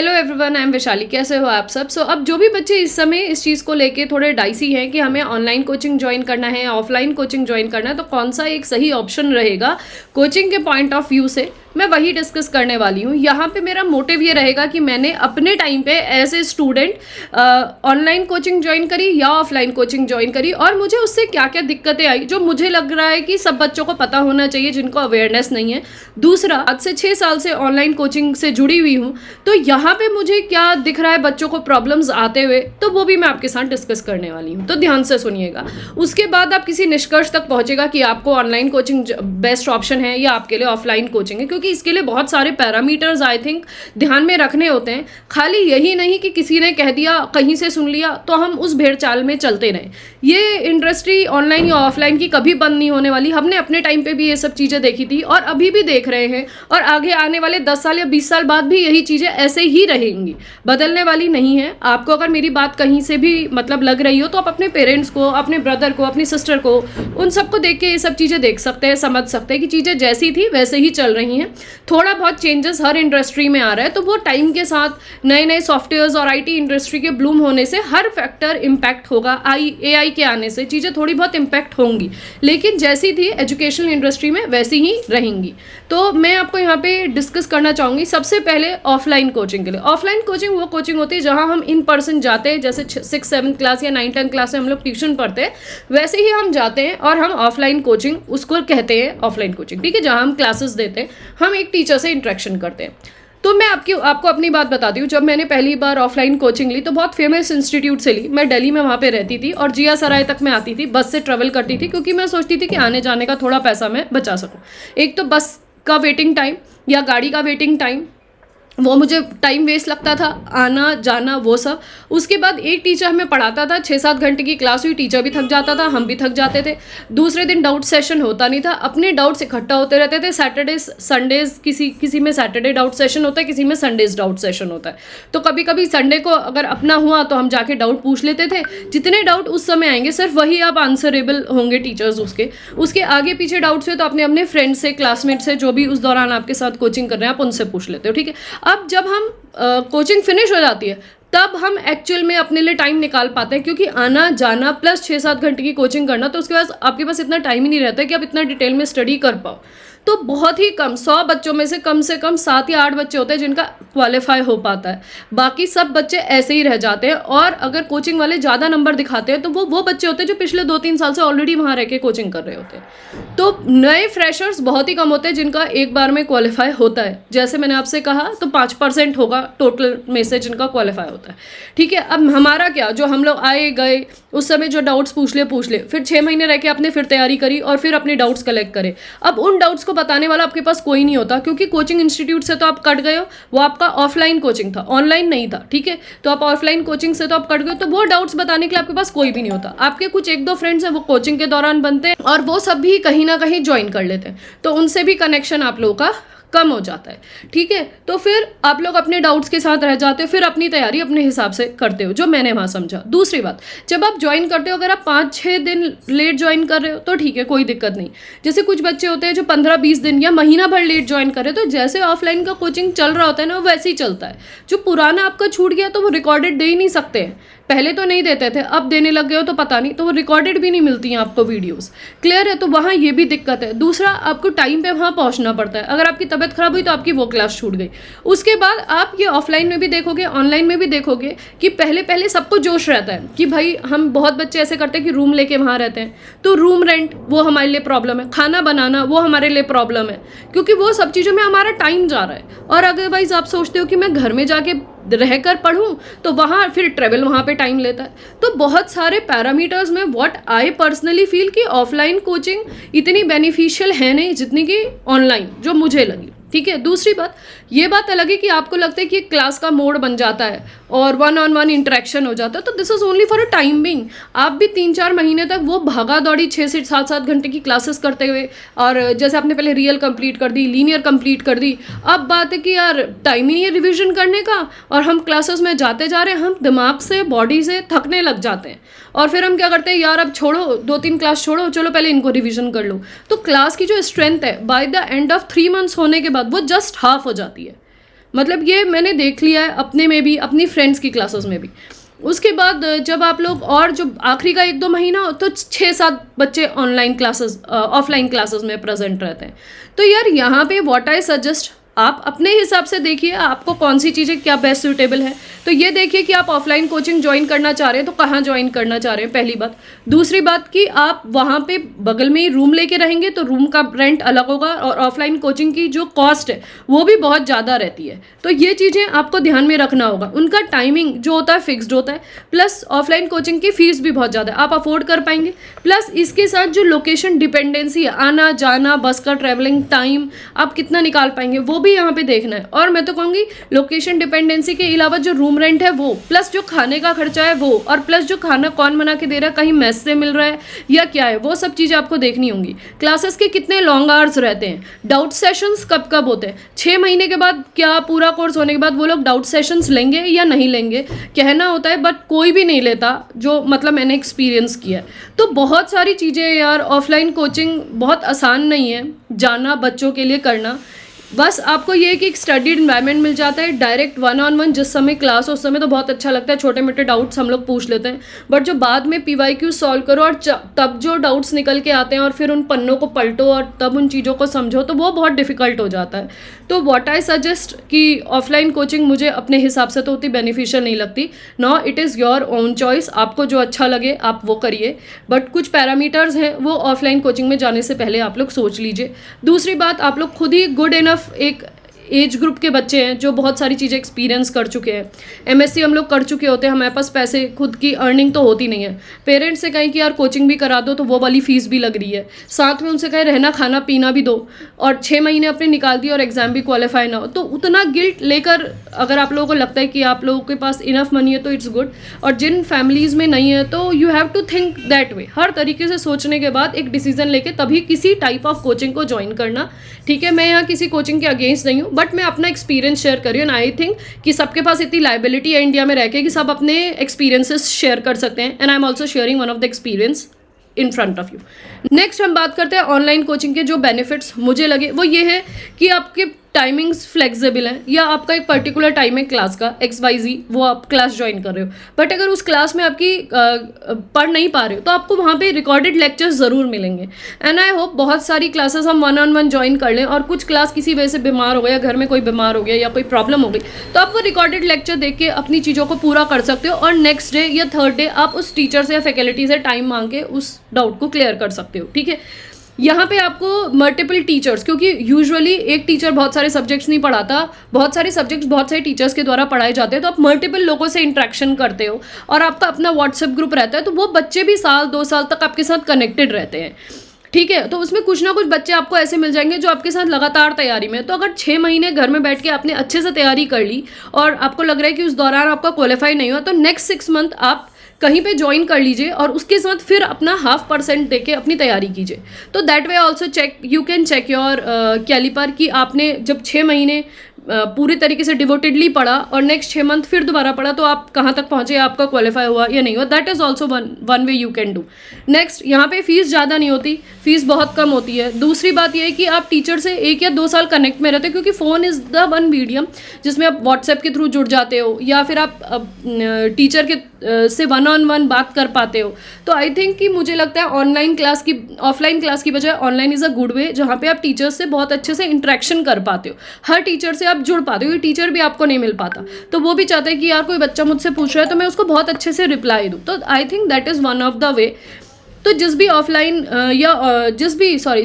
Hello everyone, I am Vaishali. कैसे हो आप सब? अब जो भी बच्चे इस समय इस चीज़ को लेके थोड़े डाइसी हैं कि हमें ऑनलाइन कोचिंग ज्वाइन करना है या ऑफलाइन कोचिंग ज्वाइन करना है, तो कौन सा एक सही ऑप्शन रहेगा कोचिंग के पॉइंट ऑफ व्यू से, मैं वही डिस्कस करने वाली हूँ। यहाँ पे मेरा मोटिव ये रहेगा कि मैंने अपने टाइम पे as a student online coaching join करी या ऑफलाइन कोचिंग ज्वाइन करी, और मुझे उससे क्या क्या दिक्कतें आई जो मुझे लग रहा है कि सब बच्चों को पता होना चाहिए जिनको अवेयरनेस नहीं है। दूसरा, आज से 6 साल से ऑनलाइन कोचिंग से जुड़ी हुई हूँ, तो यहाँ पे मुझे क्या दिख रहा है बच्चों को प्रॉब्लम्स आते हुए, तो वो भी मैं आपके साथ डिस्कस करने वाली हूँ। तो ध्यान से सुनिएगा, उसके बाद आप किसी निष्कर्ष तक पहुँचेगा कि आपको ऑनलाइन कोचिंग बेस्ट ऑप्शन है या आपके लिए ऑफलाइन कोचिंग है, क्योंकि इसके लिए बहुत सारे पैरामीटर्स आई थिंक ध्यान में रखने होते हैं। खाली यही नहीं कि किसी ने कह दिया, कहीं से सुन लिया तो हम उस भेड़ चाल में चलते रहें। ये इंडस्ट्री ऑनलाइन या ऑफलाइन की कभी बंद नहीं होने वाली। हमने अपने टाइम पे भी ये सब चीज़ें देखी थी और अभी भी देख रहे हैं, और आगे आने वाले 10 साल या 20 साल बाद भी यही चीज़ें ऐसे ही रहेंगी, बदलने वाली नहीं है। आपको अगर मेरी बात कहीं से भी मतलब लग रही हो तो आप अपने पेरेंट्स को, अपने ब्रदर को, अपनी सिस्टर को, उन सबको देख के ये सब चीज़ें देख सकते हैं, समझ सकते हैं कि चीज़ें जैसी थी वैसे ही चल रही हैं। थोड़ा बहुत चेंजेस हर इंडस्ट्री में आ रहा है, तो वो टाइम के साथ नए नए सॉफ्टवेयर्स और आईटी इंडस्ट्री के ब्लूम होने से हर फैक्टर इम्पैक्ट होगा। एआई के आने से चीज़ें थोड़ी बहुत इम्पैक्ट होंगी, लेकिन जैसी थी एजुकेशनल इंडस्ट्री में वैसी ही रहेंगी। तो मैं आपको यहाँ पे डिस्कस करना चाहूँगी सबसे पहले ऑफलाइन कोचिंग के लिए। ऑफलाइन कोचिंग वो कोचिंग होती है जहाँ हम इन पर्सन जाते हैं, जैसे 6-7 क्लास या 9-10 क्लास में हम लोग ट्यूशन पढ़ते हैं, वैसे ही हम जाते हैं और हम ऑफलाइन कोचिंग उसको कहते हैं ऑफलाइन कोचिंग, ठीक है, जहाँ हम क्लासेस देते हैं, हम एक टीचर से इंटरेक्शन करते हैं। तो मैं आपको अपनी बात बताती हूँ। जब मैंने पहली बार ऑफलाइन कोचिंग ली तो बहुत फेमस इंस्टीट्यूट से ली। मैं दिल्ली में वहाँ पे रहती थी और जिया सराय तक मैं आती थी, बस से ट्रेवल करती थी, क्योंकि मैं सोचती थी कि आने जाने का थोड़ा पैसा मैं बचा सकूँ। एक तो बस का वेटिंग टाइम या गाड़ी का वेटिंग टाइम, वो मुझे टाइम वेस्ट लगता था, आना जाना वो सब। उसके बाद एक टीचर हमें पढ़ाता था, 6-7 घंटे की क्लास हुई, टीचर भी थक जाता था, हम भी थक जाते थे। दूसरे दिन डाउट सेशन होता नहीं था, अपने डाउट्स इकट्ठा होते रहते थे। सैटरडेज संडेज किसी में सैटरडे डाउट सेशन होता है, किसी में संडेज डाउट सेशन होता है। तो कभी कभी संडे को अगर अपना हुआ तो हम जाके डाउट पूछ लेते थे। जितने डाउट उस समय आएंगे सिर्फ वही आप आंसरेबल होंगे टीचर्स। उसके आगे पीछे डाउट्स हुए तो अपने अपने फ्रेंड से, क्लासमेट से, जो भी उस दौरान आपके साथ कोचिंग कर रहे हैं, आप उनसे पूछ लेते हो, ठीक है। अब जब हम कोचिंग फिनिश हो जाती है तब हम एक्चुअल में अपने लिए टाइम निकाल पाते हैं, क्योंकि आना जाना प्लस 6-7 घंटे की कोचिंग करना, तो उसके बाद आपके पास इतना टाइम ही नहीं रहता है कि आप इतना डिटेल में स्टडी कर पाओ। तो बहुत ही कम, 100 बच्चों में से कम 7 या 8 बच्चे होते हैं जिनका क्वालिफाई हो पाता है, बाकी सब बच्चे ऐसे ही रह जाते हैं। और अगर कोचिंग वाले ज़्यादा नंबर दिखाते हैं तो वो बच्चे होते हैं जो पिछले 2-3 साल से ऑलरेडी वहाँ रह के कोचिंग कर रहे होते हैं। तो नए फ्रेशर्स बहुत ही कम होते हैं जिनका एक बार में क्वालिफाई होता है। जैसे मैंने आपसे कहा, तो 5% होगा टोटल में से जिनका क्वालिफाई होता है, ठीक है। अब हमारा क्या, जो हम लोग आए गए उस समय जो डाउट्स पूछ ले, फिर 6 महीने रह के आपने फिर तैयारी करी और फिर अपने डाउट्स कलेक्ट करे। अब उन डाउट्स को बताने वाला आपके पास कोई नहीं होता, क्योंकि कोचिंग इंस्टीट्यूट से तो आप कट गए हो, वो आपका ऑफलाइन कोचिंग था, ऑनलाइन नहीं था, ठीक है। तो आप ऑफलाइन कोचिंग से तो आप कट गए, तो वो डाउट्स बताने के लिए आपके पास कोई भी नहीं होता। आपके कुछ 1-2 फ्रेंड्स हैं, वो कोचिंग के दौरान बनते हैं और वो सब भी कहीं ना कहीं ज्वाइन कर लेते हैं, तो उनसे भी कनेक्शन आप लोगों का कम हो जाता है, ठीक है। तो फिर आप लोग अपने डाउट्स के साथ रह जाते हो, फिर अपनी तैयारी अपने हिसाब से करते हो, जो मैंने वहाँ समझा। दूसरी बात, जब आप ज्वाइन करते हो, अगर आप 5-6 दिन लेट ज्वाइन कर रहे हो तो ठीक है, कोई दिक्कत नहीं। जैसे कुछ बच्चे होते हैं जो 15-20 दिन या महीना भर लेट ज्वाइन कर रहे हो, तो जैसे ऑफलाइन का कोचिंग चल रहा होता है ना, वो वैसे ही चलता है। जो पुराना आपका छूट गया तो वो रिकॉर्डेड दे ही नहीं सकते हैं, पहले तो नहीं देते थे, अब देने लग गए हो तो पता नहीं, तो वो रिकॉर्डेड भी नहीं मिलती हैं आपको वीडियोस, क्लियर है। तो वहाँ ये भी दिक्कत है। दूसरा, आपको टाइम पे वहाँ पहुँचना पड़ता है। अगर आपकी तबीयत खराब हुई तो आपकी वो क्लास छूट गई। उसके बाद आप ये ऑफलाइन में भी देखोगे, ऑनलाइन में भी देखोगे कि पहले सबको जोश रहता है कि भाई, हम बहुत बच्चे ऐसे करते हैं कि रूम लेके वहाँ रहते हैं, तो रूम रेंट वो हमारे लिए प्रॉब्लम है, खाना बनाना वो हमारे लिए प्रॉब्लम है, क्योंकि वो सब चीज़ों में हमारा टाइम जा रहा है। और अदरवाइज आप सोचते हो कि मैं घर में जाके रहकर पढ़ूं, तो वहाँ फिर ट्रेवल वहाँ पे टाइम लेता है। तो बहुत सारे पैरामीटर्स में व्हाट आई पर्सनली फील कि ऑफलाइन कोचिंग इतनी बेनिफिशियल है नहीं जितनी कि ऑनलाइन, जो मुझे लगी, ठीक है। दूसरी बात, ये बात अलग है कि आपको लगता है कि क्लास का मोड बन जाता है और 1-on-1 इंटरेक्शन हो जाता है, तो this is only for a time being. आप भी 3-4 महीने तक वो भागा दौड़ी 6 से 7-7 घंटे की क्लासेस करते हुए, और जैसे आपने पहले रियल कंप्लीट कर दी, लीनियर कंप्लीट कर दी, अब बात है कि यार टाइम ही नहीं है रिविजन करने का, और हम क्लासेस में जाते जा रहे हैं, हम दिमाग से, बॉडी से थकने लग जाते हैं। और फिर हम क्या करते हैं, यार अब छोड़ो, 2-3 क्लास छोड़ो, चलो पहले इनको रिविजन कर लो। तो क्लास की जो स्ट्रेंथ है by the end of 3 months होने के बाद वो जस्ट हाफ हो जाती है। मतलब ये मैंने देख लिया है अपने में भी, अपनी फ्रेंड्स की क्लासेस में भी। उसके बाद जब आप लोग और जो आखिरी का 1-2 महीना हो तो 6-7 बच्चे ऑनलाइन क्लासेस ऑफलाइन क्लासेस में प्रेजेंट रहते हैं। तो यार यहाँ पे व्हाट आई सजेस्ट, आप अपने हिसाब से देखिए आपको कौन सी चीज़ें क्या बेस्ट सूटेबल है। तो ये देखिए कि आप ऑफलाइन कोचिंग ज्वाइन करना चाह रहे हैं तो कहाँ ज्वाइन करना चाह रहे हैं, पहली बात। दूसरी बात कि आप वहाँ पे बगल में ही रूम लेके रहेंगे तो रूम का रेंट अलग होगा, और ऑफलाइन कोचिंग की जो कॉस्ट है वो भी बहुत ज़्यादा रहती है। तो ये चीज़ें आपको ध्यान में रखना होगा। उनका टाइमिंग जो होता है फिक्स्ड होता है, प्लस ऑफलाइन कोचिंग की फ़ीस भी बहुत ज़्यादा है, आप अफोर्ड कर पाएंगे। प्लस इसके साथ जो लोकेशन डिपेंडेंसी है, आना जाना, बस का ट्रैवलिंग टाइम आप कितना निकाल पाएंगे वो भी यहाँ पे देखना है। और मैं तो कहूँगी लोकेशन डिपेंडेंसी के अलावा जो रूम रेंट है वो, प्लस जो खाने का खर्चा है वो, और प्लस जो खाना कौन बना के दे रहा है, कहीं मेस से मिल रहा है या क्या है, वो सब चीज़ें आपको देखनी होंगी। क्लासेस के कितने लॉन्ग आवर्स रहते हैं, डाउट सेशंस कब कब होते हैं, 6 महीने के बाद क्या पूरा कोर्स होने के बाद वो लोग डाउट सेशंस लेंगे या नहीं लेंगे, कहना होता है बट कोई भी नहीं लेता, जो मतलब मैंने एक्सपीरियंस किया है। तो बहुत सारी चीज़ें यार, ऑफलाइन कोचिंग बहुत आसान नहीं है जाना बच्चों के लिए करना। बस आपको ये है कि एक स्टडीड इन्वायरमेंट मिल जाता है, डायरेक्ट 1-on-1 जिस समय क्लास हो उस समय तो बहुत अच्छा लगता है, छोटे मोटे डाउट्स हम लोग पूछ लेते हैं। बट जो बाद में PYQ सॉल्व करो और तब जो डाउट्स निकल के आते हैं और फिर उन पन्नों को पलटो और तब उन चीज़ों को समझो, तो वो बहुत डिफ़िकल्ट हो जाता है। तो व्हाट आई सजेस्ट कि ऑफलाइन कोचिंग मुझे अपने हिसाब से तो उतनी बेनिफिशियल नहीं लगती। No, it is your own choice, आपको जो अच्छा लगे आप वो करिए। बट कुछ पैरामीटर्स हैं वो ऑफलाइन कोचिंग में जाने से पहले आप लोग सोच लीजिए। दूसरी बात, आप लोग खुद ही गुड इनफ एक एज ग्रुप के बच्चे हैं जो बहुत सारी चीज़ें एक्सपीरियंस कर चुके हैं। MSc हम लोग कर चुके होते हैं, हमारे पास पैसे खुद की अर्निंग तो होती नहीं है। पेरेंट्स से कहें कि यार कोचिंग भी करा दो तो वो वाली फ़ीस भी लग रही है, साथ में उनसे कहें रहना खाना पीना भी दो, और 6 महीने अपने निकाल दिए और एग्ज़ाम भी क्वालिफाई ना हो, तो उतना गिल्ट लेकर अगर आप लोगों को लगता है कि आप लोगों के पास इनफ मनी है तो इट्स गुड। और जिन फैमिलीज़ में नहीं है तो you have to think that way, हर तरीके से सोचने के बाद एक डिसीजन लेके तभी किसी टाइप ऑफ कोचिंग को ज्वाइन करना। ठीक है, मैं यहाँ किसी कोचिंग के अगेंस्ट नहीं हूँ, बट मैं अपना एक्सपीरियंस शेयर कर रही हूँ। एंड आई थिंक कि सबके पास इतनी लाइबिलिटी है इंडिया में रह के कि सब अपने एक्सपीरियंसेस शेयर कर सकते हैं। And I am also sharing one of the experience in front of you. Next हम बात करते हैं ऑनलाइन कोचिंग के जो बेनिफिट्स मुझे लगे, वो ये है कि आपके टाइमिंग्स फ्लेक्सिबल हैं, या आपका एक पर्टिकुलर टाइम है क्लास का XYZ, वो आप क्लास ज्वाइन कर रहे हो, बट अगर उस क्लास में आपकी पढ़ नहीं पा रहे हो तो आपको वहाँ पे रिकॉर्डेड लेक्चर्स ज़रूर मिलेंगे। एंड आई होप बहुत सारी क्लासेस हम 1-on-1 ज्वाइन कर लें, और कुछ क्लास किसी वजह से बीमार हो गया, घर में कोई बीमार हो गया या कोई प्रॉब्लम हो गई, तो आप वो रिकॉर्डेड लेक्चर देख के अपनी चीज़ों को पूरा कर सकते हो, और नेक्स्ट डे या थर्ड डे आप उस टीचर से या फैकल्टी से टाइम मांग के उस डाउट को क्लियर कर सकते हो। ठीक है, यहाँ पे आपको मल्टीपल टीचर्स, क्योंकि यूजुअली एक टीचर बहुत सारे सब्जेक्ट्स नहीं पढ़ाता, बहुत सारे सब्जेक्ट्स बहुत सारे टीचर्स के द्वारा पढ़ाए जाते हैं, तो आप मल्टीपल लोगों से इंटरेक्शन करते हो, और आपका अपना व्हाट्सएप ग्रुप रहता है, तो वो बच्चे भी 1-2 साल तक आपके साथ कनेक्टेड रहते हैं। ठीक है, तो उसमें कुछ ना कुछ बच्चे आपको ऐसे मिल जाएंगे जो आपके साथ लगातार तैयारी में। तो अगर 6 महीने घर में बैठ के आपने अच्छे से तैयारी कर ली और आपको लग रहा है कि उस दौरान आपका क्वालिफाई नहीं हुआ, तो नेक्स्ट 6 मंथ आप कहीं पे ज्वाइन कर लीजिए और उसके साथ फिर अपना 0.5% देके अपनी तैयारी कीजिए। तो that way also check, you can check your caliper कि आपने जब 6 महीने पूरी तरीके से डिवोटेडली पढ़ा और नेक्स्ट 6 मंथ फिर दोबारा पढ़ा तो आप कहाँ तक पहुँचे, आपका क्वालिफाई हुआ या नहीं हुआ। That is also one way you can do. Next, यहाँ पे फीस ज़्यादा नहीं होती, फीस बहुत कम होती है। दूसरी बात यह है कि आप टीचर से 1 या 2 साल कनेक्ट में रहते हो, क्योंकि phone is the one medium जिसमें आप व्हाट्सएप के थ्रू जुड़ जाते हो, या फिर आप टीचर के से 1-on-1 बात कर पाते हो। तो आई थिंक कि मुझे लगता है ऑनलाइन क्लास की, ऑफलाइन क्लास की बजाय online is a good way, जहाँ पे आप टीचर्स से बहुत अच्छे से इंटरेक्शन कर पाते हो, हर टीचर से आप जुड़ पाते हो। टीचर भी आपको नहीं मिल पाता, तो वो भी चाहते हैं कि यार कोई बच्चा मुझसे पूछ रहा है तो मैं उसको बहुत अच्छे से रिप्लाई दूँ। तो I think that is one of the way. तो जिस भी ऑफलाइन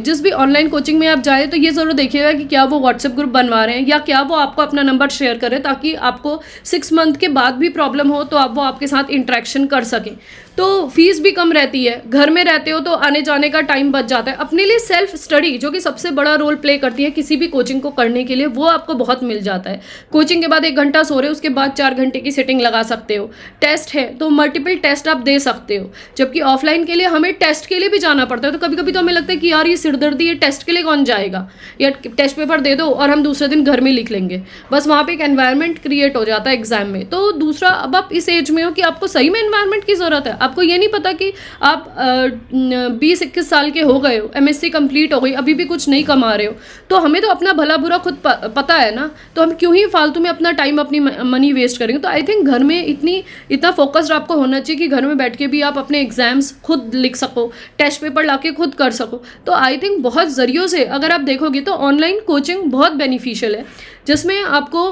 जिस भी ऑनलाइन कोचिंग में आप जाए तो ये ज़रूर देखिएगा कि क्या वो व्हाट्सएप ग्रुप बनवा रहे हैं, या क्या वो आपको अपना नंबर शेयर करें, ताकि आपको 6 मंथ के बाद भी प्रॉब्लम हो तो आप वो आपके साथ इंटरेक्शन कर सकें। तो फीस भी कम रहती है, घर में रहते हो तो आने जाने का टाइम बच जाता है। अपने लिए सेल्फ स्टडी, जो कि सबसे बड़ा रोल प्ले करती है किसी भी कोचिंग को करने के लिए, वो आपको बहुत मिल जाता है। कोचिंग के बाद 1 घंटा सो रहे हो, उसके बाद 4 घंटे की सिटिंग लगा सकते हो। टेस्ट है तो मल्टीपल टेस्ट आप दे सकते हो, जबकि ऑफलाइन के लिए हमें हमें टेस्ट के लिए भी जाना पड़ता है, तो कभी कभी तो हमें लगता है कि यार ये सिरदर्दी है, टेस्ट के लिए कौन जाएगा, या टेस्ट पेपर दे दो और हम दूसरे दिन घर में लिख लेंगे, बस वहाँ पे एक एनवायरनमेंट क्रिएट हो जाता है एग्जाम में। तो दूसरा, अब आप इस एज में हो कि आपको सही में एनवायरनमेंट की ज़रूरत है, आपको ये नहीं पता कि आप 20-21 साल के हो गए हो, MSc कंप्लीट हो गई, अभी भी कुछ नहीं कमा रहे हो, तो हमें तो अपना भला बुरा खुद पता है ना, तो हम क्यों ही फालतू में अपना टाइम, अपनी मनी वेस्ट करेंगे। तो आई थिंक घर में इतना फोकस्ड आपको होना चाहिए कि घर में बैठ के भी आप अपने एग्जाम्स खुद लिख सको, टेस्ट पेपर लाके खुद कर सको। तो आई थिंक बहुत ज़रियों से अगर आप देखोगे तो ऑनलाइन कोचिंग बहुत बेनिफिशियल है, जिसमें आपको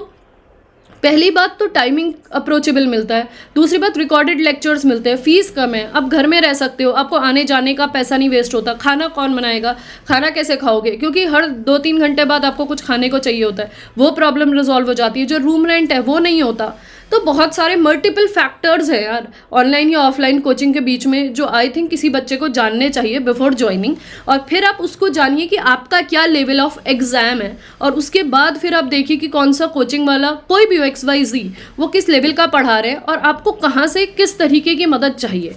पहली बात तो टाइमिंग अप्रोचेबल मिलता है, दूसरी बात रिकॉर्डेड लेक्चर्स मिलते हैं, फीस कम है, आप घर में रह सकते हो, आपको आने जाने का पैसा नहीं वेस्ट होता, खाना कौन बनाएगा, खाना कैसे खाओगे, क्योंकि हर 2-3 घंटे बाद आपको कुछ खाने को चाहिए होता है, वो प्रॉब्लम रिजॉल्व हो जाती है, जो रूम रेंट है वो नहीं होता। तो बहुत सारे मल्टीपल फैक्टर्स हैं यार ऑनलाइन या ऑफलाइन कोचिंग के बीच में, जो आई थिंक किसी बच्चे को जानने चाहिए बिफोर ज्वाइनिंग, और फिर आप उसको जानिए कि आपका क्या लेवल ऑफ एग्जाम है, और उसके बाद फिर आप देखिए कि कौन सा कोचिंग वाला, कोई भी XYZ, वो किस लेवल का पढ़ा रहे हैं और आपको कहाँ से किस तरीके की मदद चाहिए।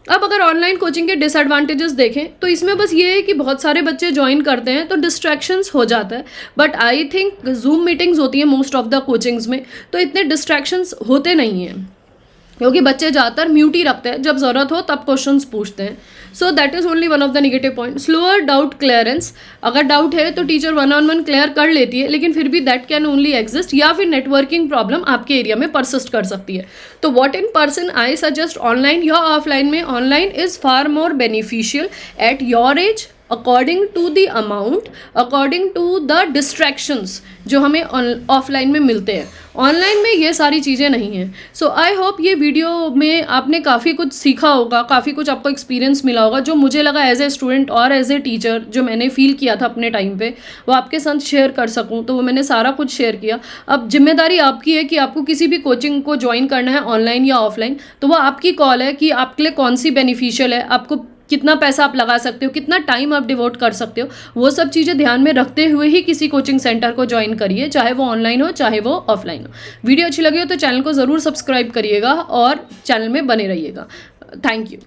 अब अगर ऑनलाइन कोचिंग के डिसएडवांटेजेस देखें तो इसमें बस ये है कि बहुत सारे बच्चे ज्वाइन करते हैं तो डिस्ट्रैक्शंस हो जाता है, but I think zoom meetings होती हैं मोस्ट ऑफ द कोचिंग्स में, तो इतने डिस्ट्रैक्शंस होते नहीं हैं, क्योंकि बच्चे ज़्यादातर म्यूट ही रखते हैं, जब ज़रूरत हो तब क्वेश्चंस पूछते हैं। So that is only one of the negative point. Slower doubt clearance, अगर डाउट है तो टीचर 1-on-1 क्लियर कर लेती है, लेकिन फिर भी दैट कैन ओनली एग्जिस्ट, या फिर नेटवर्किंग प्रॉब्लम आपके एरिया में परसिस्ट कर सकती है। तो what in person I suggest online या ऑफलाइन में, online is far more beneficial at your age, according to the amount, according to the distractions जो हमें ऑफलाइन में मिलते हैं। ऑनलाइन में ये सारी चीज़ें नहीं हैं। सो आई होप ये वीडियो में आपने काफ़ी कुछ सीखा होगा, काफ़ी कुछ आपको एक्सपीरियंस मिला होगा, जो मुझे लगा एज ए स्टूडेंट और एज ए टीचर जो मैंने फील किया था अपने टाइम पे, वो आपके साथ शेयर कर सकूं, तो वो मैंने सारा कुछ शेयर किया। अब जिम्मेदारी आपकी है कि आपको किसी भी कोचिंग को ज्वाइन करना है ऑनलाइन या ऑफलाइन, तो वो आपकी कॉल है कि आपके लिए कौन सी बेनिफिशियल है, आपको कितना पैसा आप लगा सकते हो, कितना टाइम आप डिवोट कर सकते हो, वो सब चीज़ें ध्यान में रखते हुए ही किसी कोचिंग सेंटर को ज्वाइन करिए, चाहे वो ऑनलाइन हो चाहे वो ऑफलाइन हो। वीडियो अच्छी लगी हो तो चैनल को ज़रूर सब्सक्राइब करिएगा और चैनल में बने रहिएगा। Thank you.